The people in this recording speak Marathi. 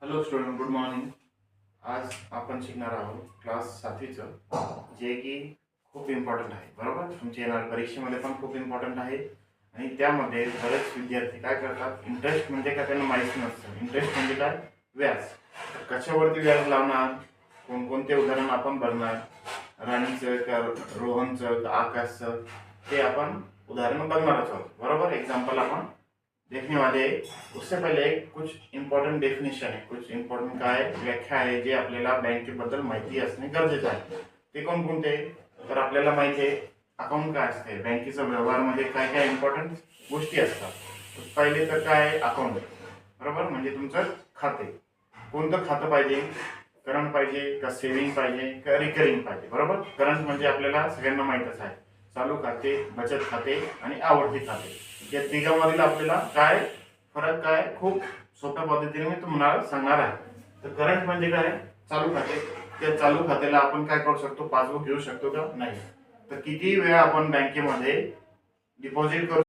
Hello student, good morning. आज आपण शिकणार आहोत क्लास 7वीचं, जे की खूप इम्पॉर्टंट आहे. बरोबर, तुमच्या येणाऱ्या परीक्षेमध्ये पण खूप इम्पॉर्टंट आहे. आणि त्यामध्ये बरेच विद्यार्थी काय करतात, इंटरेस्ट म्हणजे काय त्यांना माहिती नसतं. इंटरेस्ट म्हणजे काय, व्याज. कशावरती व्याज लावणार, कोणकोणते उदाहरण आपण बघणार, राणीचं का रोहनचं का आकाशचं, ते आपण उदाहरण बघणारच आहोत. बरोबर, एग्जाम्पल आपण देखने वाले हैं. उससे पहले कुछ इम्पॉर्टंट डेफिनेशन है, कुछ इम्पॉर्टंट काय व्याख्या आहे जे आपल्याला बँकेबद्दल माहिती असणे गरजेचं आहे. ते कोणकोणते, तर आपल्याला माहिती आहे अकाउंट काय असते, बँकेचा व्यवहारामध्ये काय काय इम्पॉर्टंट गोष्टी असतात. पहिले तर काय आहे, अकाउंट. बरोबर, म्हणजे तुमचं खाते. कोणतं खातं पाहिजे, करंट पाहिजे का सेव्हिंग पाहिजे का रिकरिंग पाहिजे. बरोबर, करंट म्हणजे आपल्याला सगळ्यांना माहीतच आहे, चालू खाते, बचत खाते आणि आवर्ती खाते. या तिघांमधील आपल्याला काय फरक, काय खूप सोप्या पद्धतीने मी तुम्हाला सांगणार आहे. तर करंट म्हणजे काय, चालू खाते. त्या चालू खात्याला आपण काय करू शकतो, पासबुक घेऊ शकतो का, नाही. तर किती वेळा आपण बँकेमध्ये डिपॉझिट करू